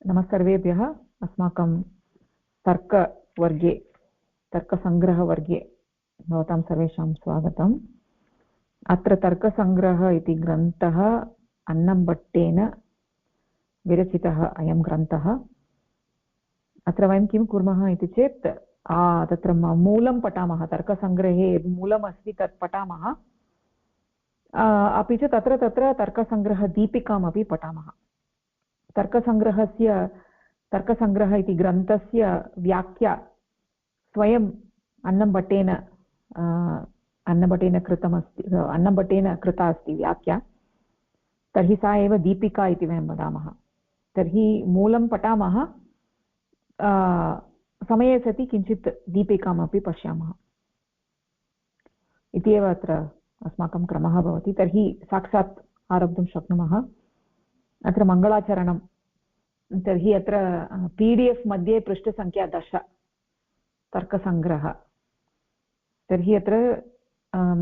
नमस्सर्वेभ्यः अस्माकं तर्कवर्गे तर्कसङ्ग्रहवर्गे भवतां सर्वेषां स्वागतम्। अत्र तर्कसङ्ग्रहः इति ग्रन्थः अन्नम्भट्टेन विरचितः अयं ग्रन्थः। अत्र वयं किं कुर्मः इति चेत् तत्र मूलं पठामः। तर्कसङ्ग्रहे यद् मूलमस्ति तत् पठामः। अपि च तत्र तर्कसङ्ग्रहदीपिकामपि पठामः। तर्कसङ्ग्रह इति ग्रन्थस्य व्याख्या स्वयं अन्नम्भट्टेन कृता अस्ति व्याख्या। तर्हि सा एव दीपिका इति वयं वदामः। तर्हि मूलं पठामः, समये सति किञ्चित् दीपिकामपि पश्यामः इति एव अत्र अस्माकं क्रमः भवति। तर्हि साक्षात् आरब्धुं शक्नुमः। अत्र मङ्गलाचरणं, तर्हि अत्र PDF मध्ये पृष्ठसङ्ख्या 10 तर्कसङ्ग्रह। तर्हि अत्र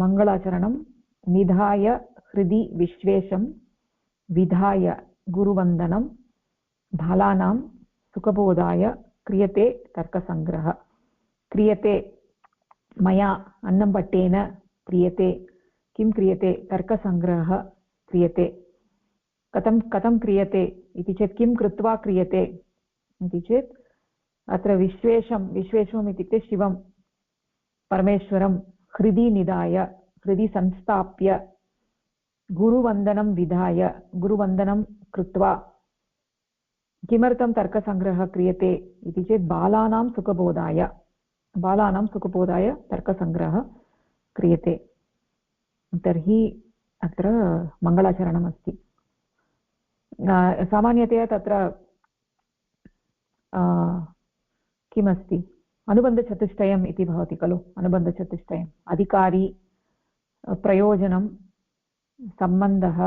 मङ्गलाचरणं निधाय हृदि विश्वेशं विधाय गुरुवन्दनं बालानां सुखबोधाय क्रियते तर्कसङ्ग्रह। क्रियते मया अन्नम्भट्टेन क्रियते। किं क्रियते? तर्कसङ्ग्रहः क्रियते। कथं क्रियते इति चेत् किं कृत्वा क्रियते इति चेत् अत्र विश्वेशम् इत्युक्ते शिवं परमेश्वरं हृदि निधाय, हृदि संस्थाप्य, गुरुवन्दनं विधाय, गुरुवन्दनं कृत्वा। किमर्थं तर्कसङ्ग्रहः क्रियते इति चेत् बालानां सुखबोधाय तर्कसङ्ग्रहः क्रियते। तर्हि अत्र मङ्गलाचरणमस्ति। सामान्यतया तत्र किमस्ति, अनुबन्धचतुष्टयम् इति भवति खलु। अनुबन्धचतुष्टयम् अधिकारी, प्रयोजनं, सम्बन्धः,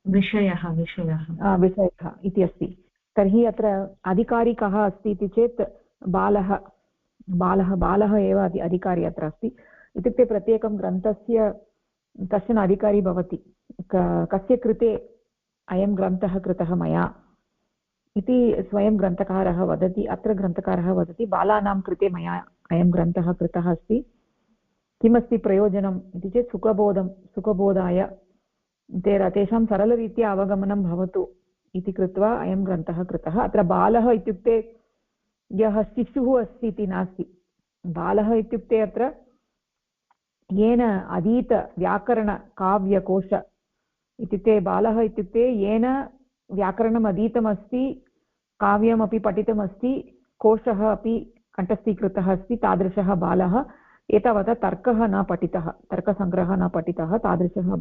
विषयः इति अस्ति। तर्हि अत्र अधिकारी कः अस्ति इति चेत् बालः एव अधिकारी अत्र अस्ति। इत्युक्ते प्रत्येकं ग्रन्थस्य कश्चन अधिकारी भवति। कस्य कृते अयं ग्रन्थः कृतः मया इति स्वयं ग्रन्थकारः वदति। अत्र ग्रन्थकारः वदति बालानां कृते मया अयं ग्रन्थः कृतः अस्ति। किमस्ति प्रयोजनम् इति चेत् सुखबोधाय, तेषां सरलरीत्या अवगमनं भवतु इति कृत्वा अयं ग्रन्थः कृतः। अत्र बालः इत्युक्ते यः शिशुः अस्ति इति नास्ति। बालः इत्युक्ते अत्र येन अधीत व्याकरणकाव्यकोश इत्युक्ते बालः इत्युक्ते येन व्याकरणम् अधीतमस्ति, काव्यमपि पठितमस्ति, कोशः अपि कण्ठस्थीकृतः अस्ति, तादृशः बालः। एतावता तर्कसङ्ग्रहः न पठितः तादृशः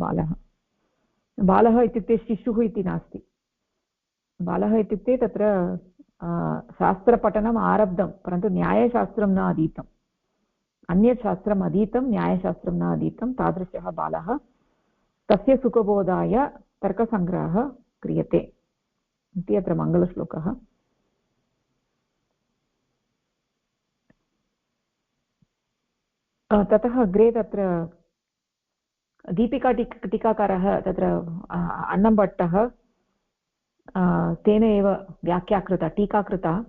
बालः इत्युक्ते शिशुः इति नास्ति। बालः इत्युक्ते तत्र शास्त्रपठनम् आरब्धं, परन्तु न्यायशास्त्रं न अधीतम्। अन्यत् शास्त्रम् अधीतं, न्यायशास्त्रं न अधीतं, तादृशः बालः। तस्य सुखबोधाय तर्कसङ्ग्रहः क्रियते इति अत्र मङ्गलश्लोकः। ततः अग्रे तत्र टीकाकारः तत्र अन्नम्भट्टः तेन एव व्याख्या कृता, टीका कृता।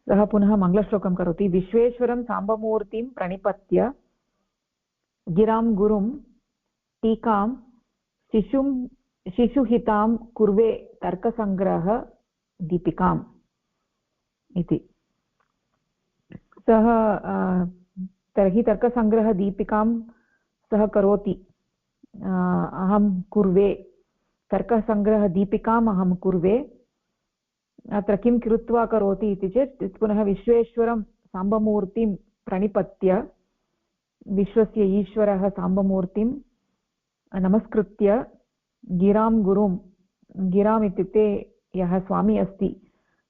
सः पुनः मङ्गलश्लोकं करोति। विश्वेश्वरं साम्बमूर्तिं प्रणिपत्य गिरां गुरुं टीकां शिशुहितां कुर्वे तर्कसङ्ग्रह दीपिकाम् इति। सः तर्हि तर्कसङ्ग्रहदीपिकां सः करोति। अहं कुर्वे तर्कसङ्ग्रहदीपिकाम् अहं कुर्वे। अत्र किं कृत्वा करोति इति चेत् पुनः विश्वेश्वरं साम्बमूर्तिं प्रणिपत्य, विश्वस्य ईश्वरः साम्बमूर्तिं नमस्कृत्य, गिरां गुरुं, गिराम् इत्युक्ते यः स्वामी अस्ति,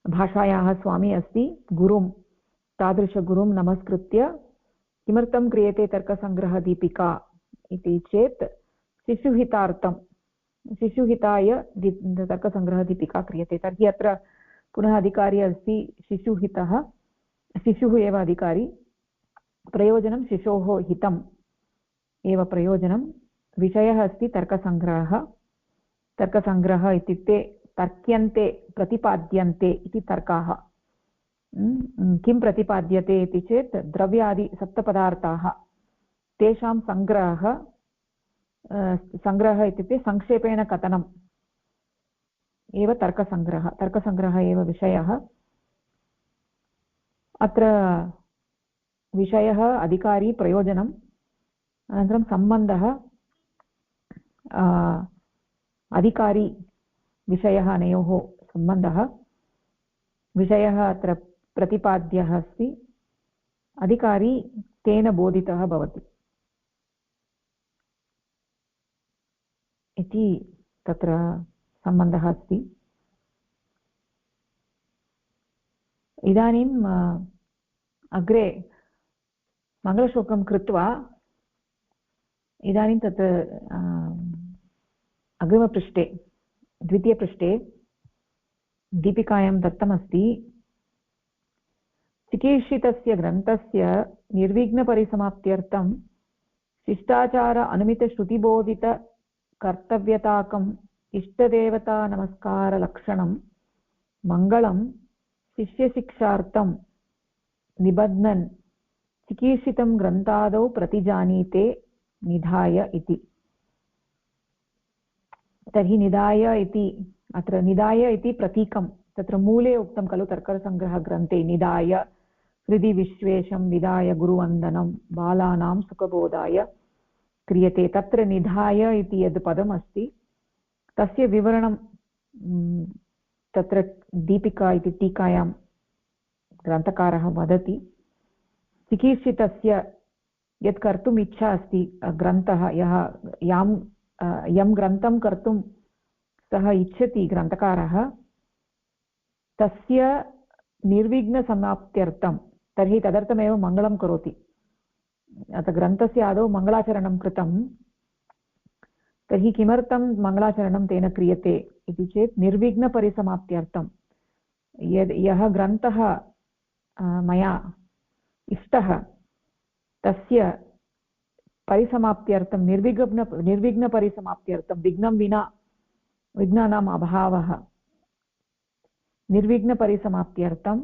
भाषायाः स्वामी अस्ति, गुरुं, तादृशगुरुं नमस्कृत्य। किमर्थं क्रियते तर्कसङ्ग्रहदीपिका इति चेत् शिशुहिताय तर्कसङ्ग्रहदीपिका क्रियते। तर्हि अत्र पुनः अधिकारी अस्ति शिशुः एव अधिकारी। प्रयोजनं शिशोः हितम् एव प्रयोजनं। विषयः अस्ति तर्कसङ्ग्रहः। तर्कसङ्ग्रहः इत्युक्ते तर्क्यन्ते प्रतिपाद्यन्ते इति तर्काः। किं प्रतिपाद्यते इति चेत् द्रव्यादि सप्तपदार्थाः तेषां सङ्ग्रहः इत्युक्ते संक्षेपेण कथनम् एव तर्कसङ्ग्रहः एव विषयः। अत्र विषयः अधिकारी प्रयोजनम् अनन्तरं सम्बन्धः अधिकारी विषयः अनयोः सम्बन्धः। विषयः अत्र प्रतिपाद्यः अस्ति, अधिकारी तेन बोधितः भवति इति तत्र सम्बन्धः अस्ति। इदानीम् अग्रे मङ्गलश्लोकं कृत्वा इदानीं तत् अग्रिमपृष्ठे द्वितीयपृष्ठे दीपिकायां दत्तमस्ति। चिकीर्षितस्य ग्रन्थस्य निर्विघ्नपरिसमाप्त्यर्थं शिष्टाचार अनुमितश्रुतिबोधितकर्तव्यताकम् इष्टदेवतानमस्कारलक्षणं मङ्गलं शिष्यशिक्षार्थं निबध्नन् चिकीर्षितं ग्रन्थादौ प्रतिजानीते निधाय इति। तर्हि निधाय इति अत्र निधाय इति प्रतीकं तत्र मूले उक्तं खलु तर्कसङ्ग्रहग्रन्थे निधाय हृदि विश्वेशं विधाय गुरुवन्दनं बालानां सुखबोधाय क्रियते। तत्र निधाय इति यद् पदम् अस्ति तस्य विवरणं तत्र दीपिका इति टीकायां ग्रन्थकारः वदति। चिकीर्षितस्य यत् कर्तुम् इच्छा अस्ति ग्रन्थः यं ग्रन्थं कर्तुं सः इच्छति ग्रन्थकारः तस्य निर्विघ्नसमाप्त्यर्थं तर्हि तदर्थमेव मङ्गलं करोति। अतः ग्रन्थस्य आदौ मङ्गलाचरणं कृतं, तर्हि किमर्थं मङ्गलाचरणं तेन क्रियते इति चेत् निर्विघ्नपरिसमाप्त्यर्थं यः ग्रन्थः मया इष्टः तस्य परिसमाप्त्यर्थं निर्विघ्नपरिसमाप्त्यर्थं विघ्नं विना विघ्नानाम् अभावः निर्विघ्नपरिसमाप्त्यर्थं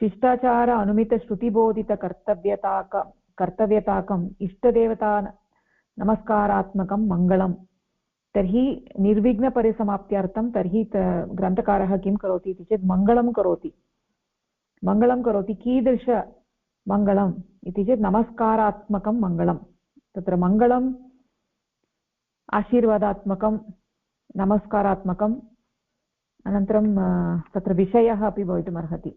शिष्टाचार अनुमितश्रुतिबोधितकर्तव्यताकम् इष्टदेवता नमस्कारात्मकं मङ्गलं। तर्हि निर्विघ्नपरिसमाप्त्यर्थं तर्हि ग्रन्थकारः किं करोति इति चेत् मङ्गलं करोति। कीदृशमङ्गलम् इति चेत् नमस्कारात्मकं मङ्गलं। तत्र मङ्गलम् आशीर्वादात्मकं नमस्कारात्मकम् अनन्तरं तत्र विषयः अपि भवितुमर्हति।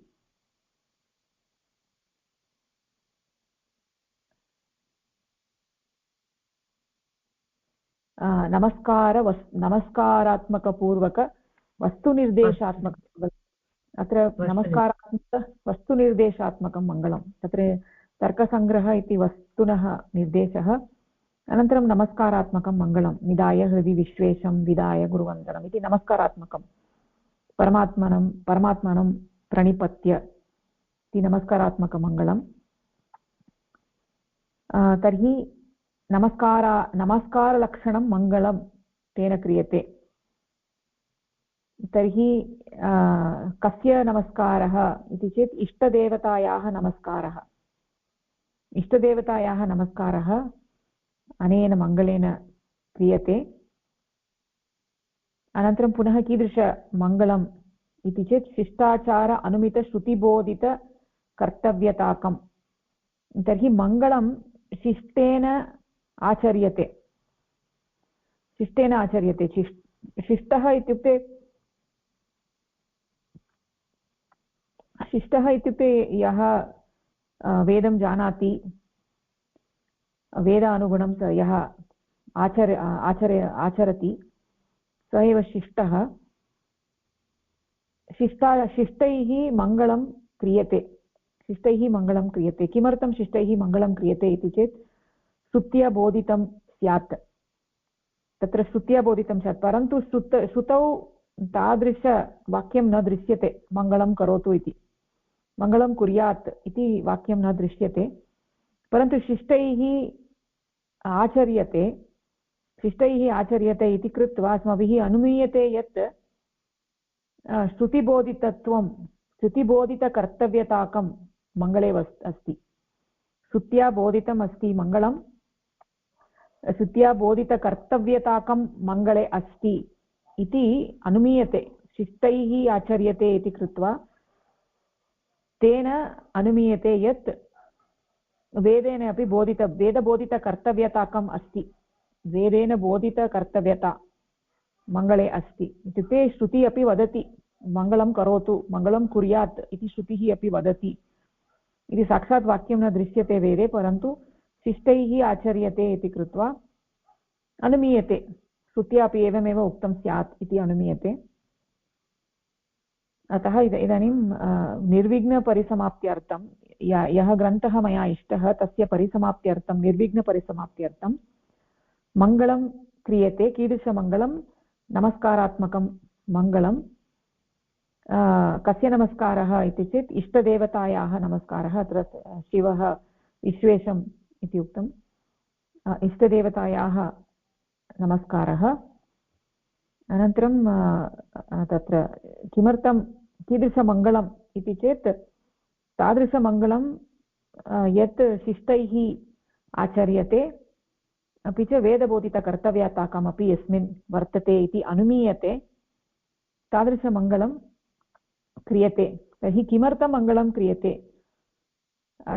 नमस्कारात्मकपूर्वक वस्तुनिर्देशात्मक अत्र नमस्कारात्मक वस्तुनिर्देशात्मकं मङ्गलं। तत्र तर्कसङ्ग्रह इति वस्तुनः निर्देशः अनन्तरं नमस्कारात्मकं मङ्गलं निधाय हृदि विश्वेशं विधाय गुरुवन्दनम् इति नमस्कारात्मकं परमात्मनं प्रणिपत्य इति नमस्कारात्मकमङ्गलं। तर्हि नमस्कारलक्षणं मङ्गलं तेन क्रियते। तर्हि कस्य नमस्कारः इति चेत् इष्टदेवतायाः नमस्कारः अनेन मङ्गलेन क्रियते। अनन्तरं पुनः कीदृशमङ्गलम् इति चेत् शिष्टाचार अनुमितश्रुतिबोधितकर्तव्यताकं। तर्हि मङ्गलं शिष्टेन आचर्यते। शिष्टः इत्युक्ते यः वेदं जानाति, वेदानुगुणं यः आचरति स एव शिष्टः। शिष्टैः मङ्गलं क्रियते। किमर्थं शिष्टैः मङ्गलं क्रियते इति चेत् श्रुत्या बोधितं स्यात्। तत्र श्रुत्या बोधितं स्यात्, परन्तु श्रुतौ तादृशवाक्यं न दृश्यते मङ्गलं करोतु इति, मङ्गलं कुर्यात् इति वाक्यं न दृश्यते। परन्तु शिष्टैः आचर्यते इति कृत्वा अस्माभिः अनुमीयते यत् श्रुतिबोधितत्वं श्रुतिबोधितकर्तव्यताकं मङ्गले अस्ति। श्रुत्या बोधितम् अस्ति मङ्गलं, श्रुत्या बोधितकर्तव्यताकं मङ्गले अस्ति इति अनुमीयते। शिष्टैः आचर्यते इति कृत्वा तेन अनुमीयते यत् वेदेन अपि वेदबोधितकर्तव्यताकम् अस्ति, वेदेन बोधितकर्तव्यता मङ्गले अस्ति। इत्युक्ते श्रुतिः अपि वदति मङ्गलं करोतु, मङ्गलं कुर्यात् इति श्रुतिः अपि वदति इति। साक्षात् वाक्यं न दृश्यते वेदे, परन्तु शिष्टैः आचर्यते इति कृत्वा अनुमीयते। श्रुत्या अपि एवमेव उक्तं स्यात् इति अनुमीयते। अतः इदानीं निर्विघ्नपरिसमाप्त्यर्थं यः ग्रन्थः मया इष्टः तस्य परिसमाप्त्यर्थं, निर्विघ्नपरिसमाप्त्यर्थं मङ्गलं क्रियते। कीदृशमङ्गलं? नमस्कारात्मकं मङ्गलं। कस्य नमस्कारः इति चेत् इष्टदेवतायाः नमस्कारः। अत्र शिवः विश्वेशम् इति उक्तम्। इष्टदेवतायाः नमस्कारः। अनन्तरं तत्र किमर्थं कीदृशमङ्गलम् इति चेत् तादृशमङ्गलं यत् शिष्टैः आचर्यते, अपि च वेदबोधितकर्तव्यताकमपि यस्मिन् वर्तते इति अनुमीयते, तादृशमङ्गलं क्रियते। तर्हि किमर्थं मङ्गलं क्रियते?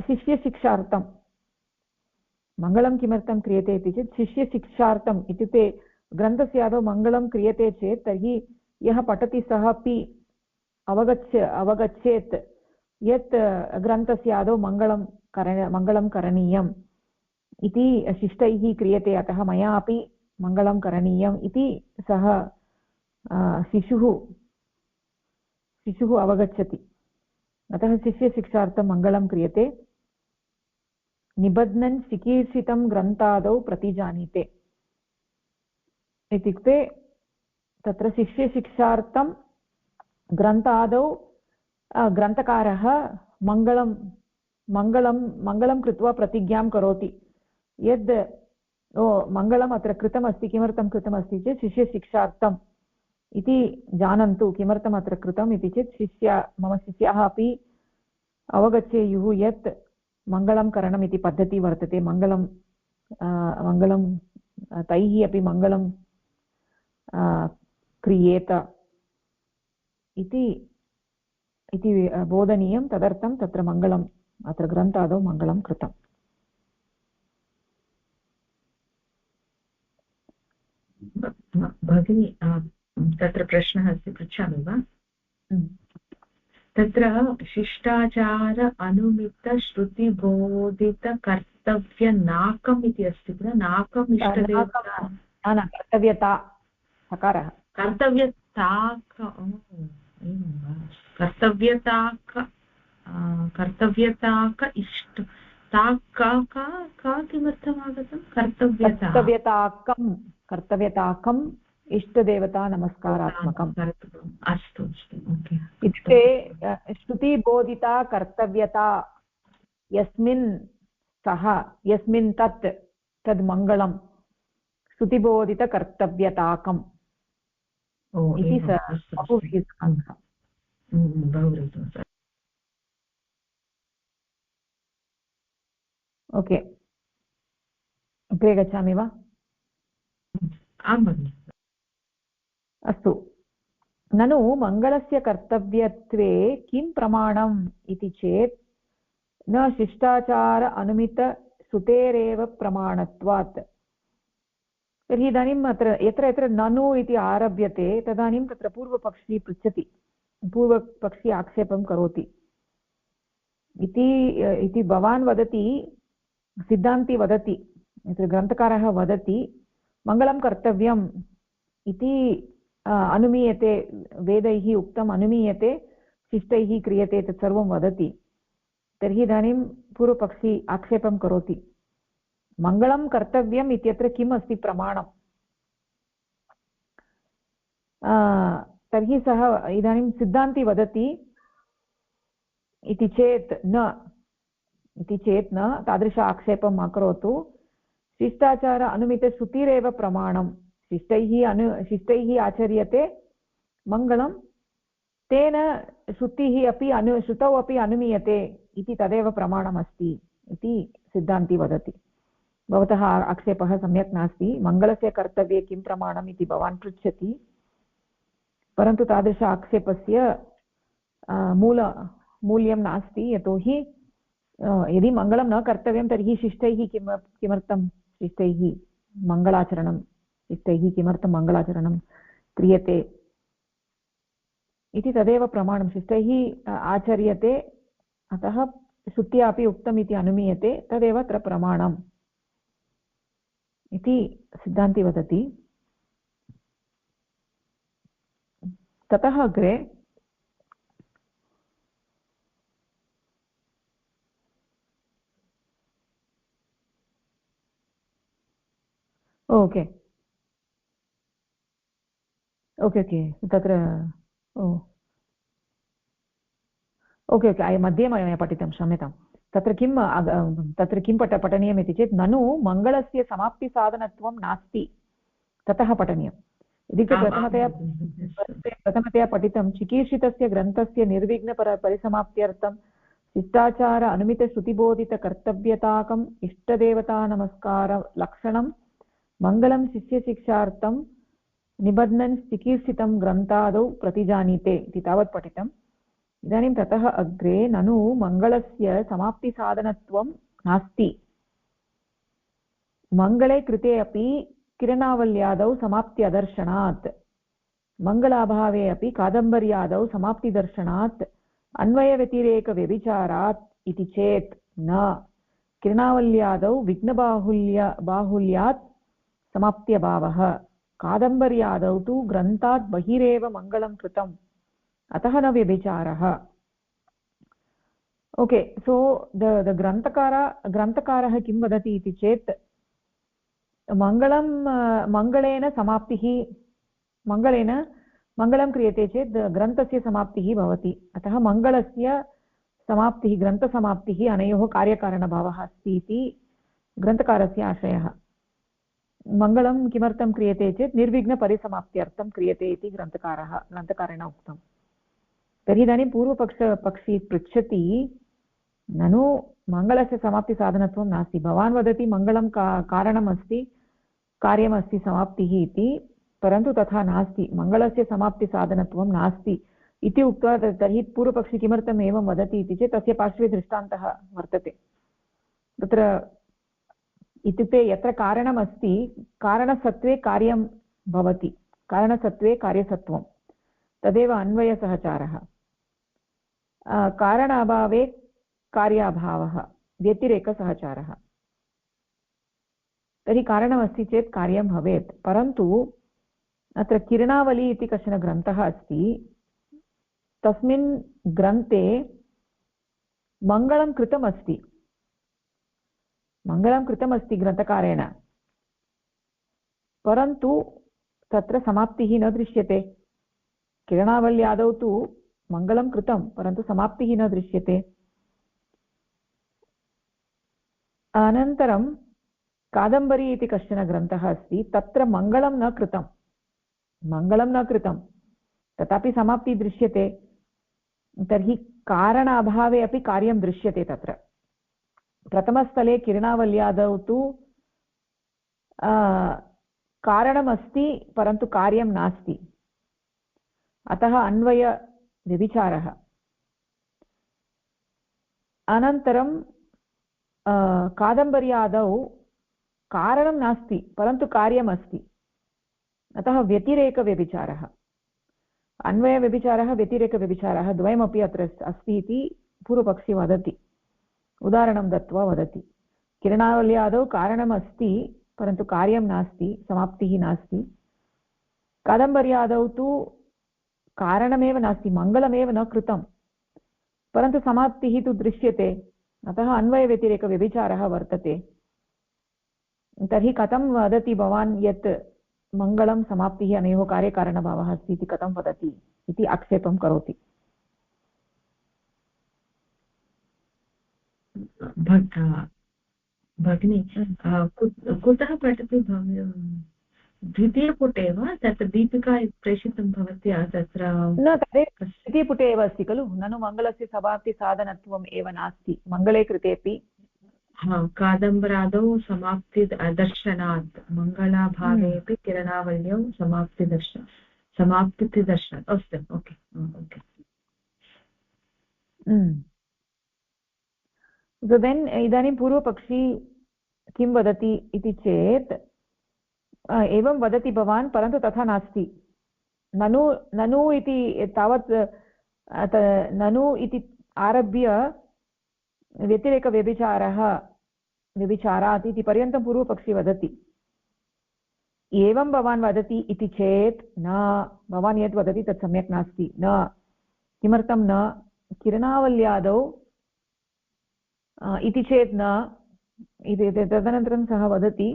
शिष्यशिक्षार्थं मङ्गलं किमर्थं क्रियते इति चेत् शिष्यशिक्षार्थम्। इत्युक्ते ग्रन्थस्य आदौ मङ्गलं क्रियते चेत् तर्हि यः पठति सः अपि अवगच्छेत् यत् ग्रन्थस्य आदौ मङ्गलं करणीयम् इति शिष्टैः क्रियते, अतः मया अपि मङ्गलं करणीयम् इति सः शिशुः अवगच्छति। अतः शिष्यशिक्षार्थं मङ्गलं क्रियते। निबध्नन् चिकीर्षितं ग्रन्थादौ प्रतिजानीते इत्युक्ते तत्र शिष्यशिक्षार्थं ग्रन्थादौ ग्रन्थकारः मङ्गलं कृत्वा प्रतिज्ञां करोति यद् मङ्गलम् अत्र कृतमस्ति। किमर्थं कृतमस्ति चेत् शिष्यशिक्षार्थम् इति जानन्तु। किमर्थम् अत्र कृतम् इति चेत् मम शिष्याः अपि अवगच्छेयुः यत् मङ्गलं करणम् इति पद्धतिः वर्तते। मङ्गलं तैः अपि मङ्गलं क्रियेत इति बोधनीयं। तदर्थं तत्र मङ्गलम् अत्र ग्रन्थादौ मङ्गलं कृतम्। भगिनी तत्र प्रश्नः अस्ति, पृच्छामि वा? तत्र शिष्टाचार अनुमित श्रुतिबोधितकर्तव्यनाकम् इति अस्ति किल? नाकम् इष्टदेवता कर्तव्यता सकारः कर्तव्यताक इष्ट किमर्थम् आगतं? कर्तव्यताकम् इष्टदेवता नमस्कारात्मकम्। अस्तु अस्तु, ओके। इत्युक्ते श्रुतिबोधिता कर्तव्यता यस्मिन् तद् मङ्गलं श्रुतिबोधितकर्तव्यताकम् इति बहुव्रीहितः। ओके, अग्रे गच्छामि वा? आं भगिनि। अस्तु, ननु मङ्गलस्य कर्तव्यत्वे किं प्रमाणम् इति चेत् न शिष्टाचार अनुमित श्रुतेरेव प्रमाणत्वात्। तर्हि इदानीम् अत्र यत्र ननु इति आरभ्यते तदानीं तत्र पूर्वपक्षी पृच्छति, पूर्वपक्षी आक्षेपं करोति इति भवान् वदति, सिद्धान्ती वदति, ग्रन्थकारः वदति मङ्गलं कर्तव्यम् इति अनुमीयते, वेदैः उक्तम् अनुमीयते, शिष्टैः क्रियते, तत् सर्वं वदति। तर्हि इदानीं पूर्वपक्षी आक्षेपं करोति, मङ्गलं कर्तव्यम् इत्यत्र किम् अस्ति प्रमाणम्? तर्हि सः इदानीं सिद्धान्ती वदति इति चेत् न तादृश आक्षेपं मा करोतु। शिष्टाचार अनुमितश्रुतिरेव प्रमाणं। शिष्टैः आचर्यते मङ्गलं तेन श्रुतिः अपि श्रुतौ अपि अनुमीयते इति तदेव प्रमाणमस्ति इति सिद्धान्ती वदति। भवतः आक्षेपः सम्यक् नास्ति। मङ्गलस्य कर्तव्ये किं प्रमाणम् इति भवान् पृच्छति, परन्तु तादृश आक्षेपस्य मूल्यं नास्ति। यतोहि यदि मङ्गलं न कर्तव्यं तर्हि शिष्टैः किमर्थं शिष्टैः किमर्थं मङ्गलाचरणं क्रियते इति तदेव प्रमाणं। शिष्टैः आचर्यते, अतः श्रुत्या अपि उक्तम् इति अनुमीयते, तदेव अत्र प्रमाणम् इति सिद्धान्ती वदति। ततः अग्रे ओके ओके ओके तत्र ओके ओके मध्ये मया पठितं, क्षम्यतां। तत्र किं पठनीयम् इति चेत् ननु मङ्गलस्य समाप्तिसाधनत्वं नास्ति, ततः पठनीयम्। इत्युक्ते प्रथमतया पठितं चिकीर्षितस्य ग्रन्थस्य निर्विघ्नपरिसमाप्त्यर्थं शिष्टाचार अनुमितश्रुतिबोधितकर्तव्यताकम् इष्टदेवतानमस्कारलक्षणं मङ्गलं शिष्यशिक्षार्थं निबध्नन् चिकीर्षितं ग्रन्थादौ प्रतिजानीते इति तावत् पठितम्। इदानीं ततः अग्रे ननु मङ्गलस्य समाप्तिसाधनत्वं नास्ति, मङ्गले कृते अपि किरणावल्यादौ समाप्त्यदर्शनात्, मङ्गलाभावे अपि कादम्बर्यादौ समाप्तिदर्शनात् अन्वयव्यतिरेकव्यभिचारात् इति चेत् न, किरणावल्यादौ विघ्नबाहुल्यात् समाप्त्यभावः, कादम्बर्यादौ तु ग्रन्थात् बहिरेव मङ्गलं कृतम्, अतः न व्यभिचारः। ओके, सो द ग्रन्थकारः किं वदति इति चेत् मङ्गलेन समाप्तिः, मङ्गलं क्रियते चेत् ग्रन्थस्य समाप्तिः भवति, अतः मङ्गलस्य समाप्तिः, ग्रन्थसमाप्तिः अनयोः कार्यकारणभावः अस्ति इति ग्रन्थकारस्य आशयः। मङ्गलं किमर्थं क्रियते चेत् निर्विघ्नपरिसमाप्त्यर्थं क्रियते इति ग्रन्थकारेण उक्तम्। तर्हि इदानीं पूर्वपक्षी पृच्छति ननु मङ्गलस्य समाप्तिसाधनत्वं नास्ति, भवान् वदति मङ्गलं कारणमस्ति, कार्यमस्ति समाप्तिः इति, परन्तु तथा नास्ति, मङ्गलस्य समाप्तिसाधनत्वं नास्ति इति उक्त्वा तर्हि पूर्वपक्षी किमर्थम् एवं वदति इति चेत् तस्य पार्श्वे दृष्टान्तः वर्तते। तत्र इत्युक्ते यत्र कारणमस्ति कारणसत्त्वे कार्यं भवति, कारणसत्त्वे कार्यसत्त्वं, तदेव अन्वयसहचारः। कारण अभावे कार्याभावः, व्यतिरेकसहचारः। तर्हि कारणमस्ति चेत् कार्यं भवेत्, परन्तु अत्र किरणावली इति कश्चन ग्रन्थः अस्ति, तस्मिन् ग्रन्थे मङ्गलं कृतमस्ति, ग्रन्थकारेण, परन्तु तत्र समाप्तिः न दृश्यते। किरणावल्यादौ तु मङ्गलं कृतं, परन्तु समाप्तिः न दृश्यते। अनन्तरं कादम्बरी इति कश्चन ग्रन्थः अस्ति, तत्र मङ्गलं न कृतं, तथापि समाप्तिः दृश्यते। तर्हि कारण अभावे अपि कार्यं दृश्यते। तत्र प्रथमस्थले किरणावल्यादौ तु कारणमस्ति परन्तु कार्यं नास्ति, अतः अन्वयव्यभिचारः। अनन्तरं कादम्बर्यादौ कारणं नास्ति परन्तु कार्यमस्ति, अतः व्यतिरेकव्यभिचारः। अन्वयव्यभिचारः, व्यतिरेकव्यभिचारः द्वयमपि अत्र अस्ति इति पूर्वपक्षी वदति, उदाहरणं दत्त्वा वदति। किरणावल्यादौ कारणमस्ति परन्तु कार्यं नास्ति, समाप्तिः नास्ति। कादम्बर्यादौ तु कारणमेव नास्ति, मङ्गलमेव न कृतं, परन्तु समाप्तिः तु दृश्यते, अतः अन्वयव्यतिरेकव्यभिचारः वर्तते। तर्हि कथं वदति भवान् यत् मङ्गलं समाप्तिः अनयोः कार्यकारणभावः अस्ति इति कथं वदति इति आक्षेपं करोति। भगिनी, कुतः पठति द्वितीयपुटे वा तत् दीपिका प्रेषितं भवत्या तत्र न तदेव द्वितीयपुटे एव अस्ति खलु ननु मङ्गलस्य समाप्तिसाधनत्वम् एव नास्ति मङ्गले कृतेपि कादम्बरादौ समाप्तिदर्शनात् मङ्गलाभावेऽपि किरणावल्यौ समाप्तिदर्शनात् अस्तु ओके ओके so then इदानीं पूर्वपक्षी किं वदति इति चेत् एवं वदति भवान् परन्तु तथा नास्ति ननु ननु इति तावत् ननु इति आरभ्य व्यभिचारात् इति पर्यन्तं पूर्वपक्षी वदति एवं भवान् वदति इति चेत् न भवान् यत् वदति तत् सम्यक् नास्ति न किमर्थं न किरणावल्यादौ इति चेत् न इति तदनन्तरं सः वदति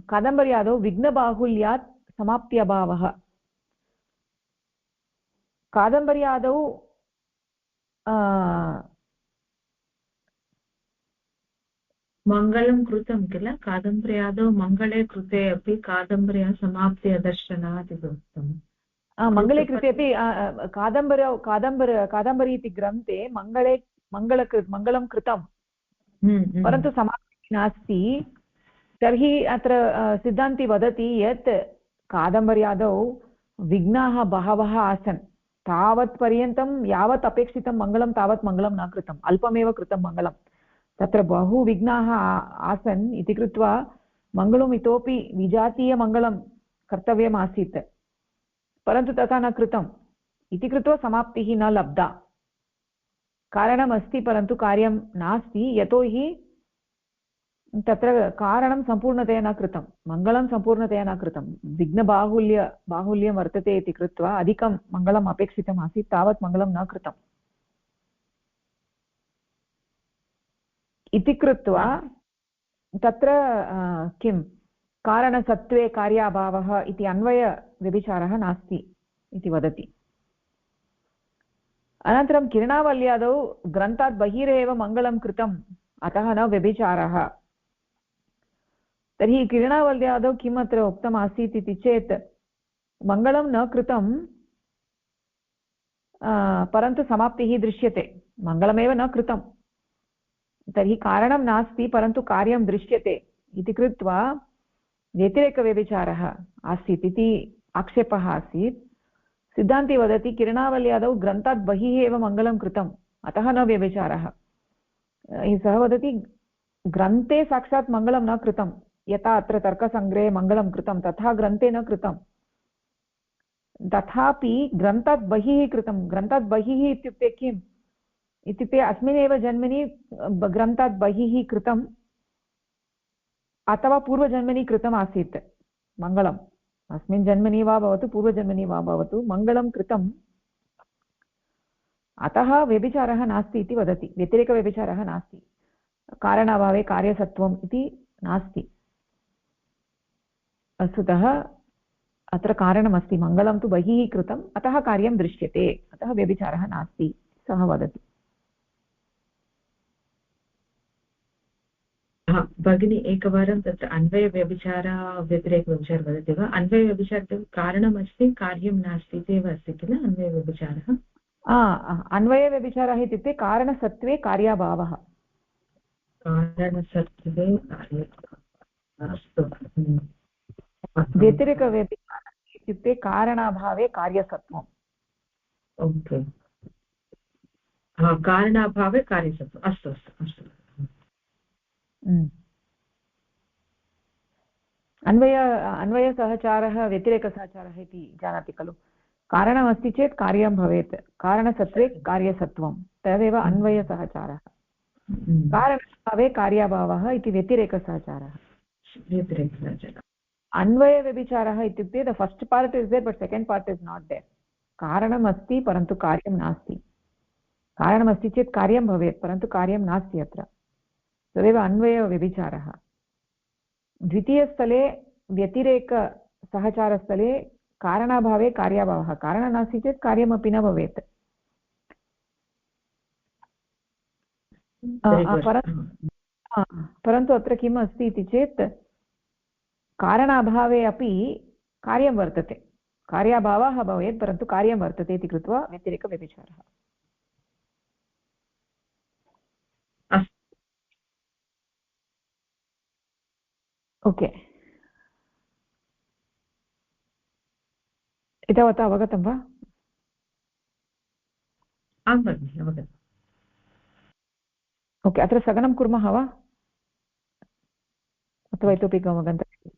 कादम्बर्यादौ विघ्नबाहुल्यात् समाप्ति अभावः कादम्बर्यादौ मङ्गलं कृतं किल कादम्बर्यादौ मङ्गले कृते अपि कादम्बर्या समाप्ति अदर्शनात् इति उक्तम् मङ्गले कृते अपि कादम्बरी इति ग्रन्थे मङ्गलं कृतं परन्तु समाप्तिः नास्ति तर्हि अत्र सिद्धान्ती वदति यत् कादम्बर्यादौ विघ्नाः बहवः आसन् तावत् पर्यन्तं यावत् अपेक्षितं मङ्गलं तावत् मङ्गलं न कृतम् अल्पमेव कृतं मङ्गलं तत्र बहु विघ्नाः आसन् इति कृत्वा मङ्गलम् इतोपि विजातीयमङ्गलं कर्तव्यम् आसीत् परन्तु तथा न कृतम् इति कृत्वा समाप्तिः न लब्धा कारणमस्ति परन्तु कार्यं नास्ति यतोहि तत्र कारणं सम्पूर्णतया न कृतं मङ्गलं सम्पूर्णतया न कृतं बाहुल्यं वर्तते इति कृत्वा अधिकं मङ्गलम् अपेक्षितम् आसीत् तावत् मङ्गलं न कृतम् इति कृत्वा तत्र किं कारणसत्त्वे कार्याभावः इति अन्वयव्यभिचारः नास्ति इति वदति अनन्तरं किरणावल्यादौ ग्रन्थात् बहिरेव मङ्गलं कृतम् अतः न व्यभिचारः तर्हि किरणावल्यादौ किम् अत्र उक्तम् आसीत् इति चेत् मङ्गलं न कृतं परन्तु समाप्तिः दृश्यते मङ्गलमेव न कृतं तर्हि कारणं नास्ति परन्तु कार्यं दृश्यते इति कृत्वा व्यतिरेकव्यभिचारः आसीत् इति आक्षेपः आसीत् सिद्धान्ती वदति किरणावल्यादौ ग्रन्थात् बहिः एव मङ्गलं कृतम् अतः न व्यभिचारः सः वदति ग्रन्थे साक्षात् मङ्गलं न कृतं यथा अत्र तर्कसङ्ग्रहे मङ्गलं कृतं तथा ग्रन्थे न कृतं तथापि ग्रन्थात् बहिः कृतं ग्रन्थात् बहिः इत्युक्ते किम् इत्युक्ते अस्मिन्नेव जन्मनि ग्रन्थात् बहिः कृतम् अथवा पूर्वजन्मनि कृतम् आसीत् मङ्गलम् अस्मिन् जन्मनि वा भवतु पूर्वजन्मनि वा भवतु मङ्गलं कृतम् अतः व्यभिचारः नास्ति इति वदति व्यतिरेकव्यभिचारः नास्ति कारणाभावे कार्यसत्त्वम् इति नास्ति वस्तुतः अत्र कारणमस्ति मङ्गलं तु बहिः कृतम् अतः कार्यं दृश्यते अतः व्यभिचारः नास्ति सः वदति भगिनी एकवारं तत्र अन्वयव्यभिचार व्यतिरेकव्यभिचार वदति वा अन्वयव्यभिचारे कारणमस्ति कार्यं नास्ति इत्येव अस्ति किल अन्वयव्यभिचारः अन्वयव्यभिचारः इत्युक्ते कारणसत्त्वे कार्याभावः कारणसत्त्वे अस्तु व्यतिरेकव्यभिचारः इत्युक्ते कारणाभावे कार्यसत्त्वम् ओके कारणाभावे कार्यसत्त्वम् अस्तु अस्तु अस्तु अन्वयसहचारः व्यतिरेकसहचारः इति जानाति खलु कारणमस्ति चेत् कार्यं भवेत् कारणसत्त्वे कार्यसत्त्वं तदेव अन्वयसहचारः कारणभावे कार्याभावः इति व्यतिरेकसहचारः अन्वयव्यभिचारः इत्युक्ते the first part is there but second part is not there कारणमस्ति परन्तु कार्यं नास्ति कारणमस्ति चेत् कार्यं भवेत् परन्तु कार्यं नास्ति अत्र तदेव अन्वयव्यभिचारः द्वितीयस्थले व्यतिरेकसहचारस्थले कारणाभावे कार्याभावः कारणं नास्ति चेत् कार्यमपि न भवेत् परन्तु अत्र किम् अस्ति इति चेत् कारणाभावे अपि कार्यं वर्तते कार्याभावः भवेत् परन्तु कार्यं वर्तते इति कृत्वा व्यतिरेकव्यभिचारः ओके एतावता अवगतं वा आं भगिनि अवगतम् ओके अत्र स्थगनं कुर्मः वा अथवा इतोपि गन्तव्यं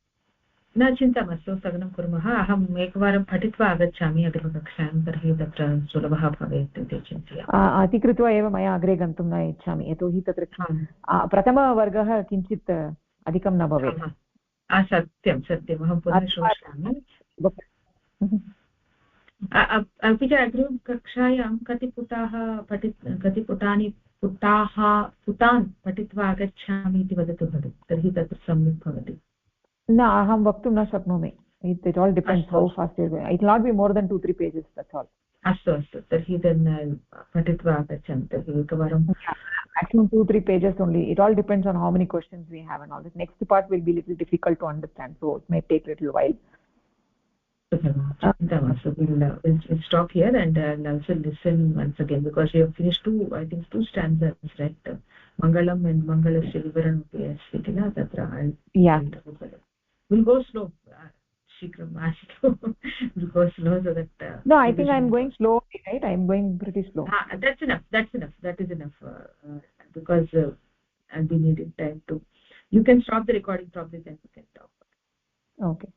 न चिन्ता मास्तु स्थगनं कुर्मः अहम् एकवारं पठित्वा आगच्छामि अग्रिमकक्षायां तर्हि तत्र सुलभः भवेत् इति चिन्तयामि इति कृत्वा एव मया अग्रे गन्तुं न इच्छामि यतोहि तत्र प्रथमवर्गः किञ्चित् अधिकं न भवेत् सत्यं सत्यम् अहं पुनः श्रोष्यामि अपि च अग्रिमकक्षायां कति पुटान् पठित्वा आगच्छामि इति वदतु खलु तर्हि तत्र सम्यक् भवति न अहं वक्तुं न शक्नोमि it all depends how fast it will not be more than 2-3 pages that's all अस्तु अस्तु तर्हि पठित्वा आगच्छामि तर्हि एकवारं maximum 2-3 pages only it all depends on how many questions we have and all this next part will be little difficult to understand so it may take little while we'll stop here and I'll also listen once again because we have finished two stanzas right mangalam and mangalasya vivaranam asti kila tatra yeah we'll go slow shikram we'll go slow so that no I think I'm going slow right I'm going pretty slow that's enough that is enough because I'll be needing time to you can stop the recording probably then we can talk okay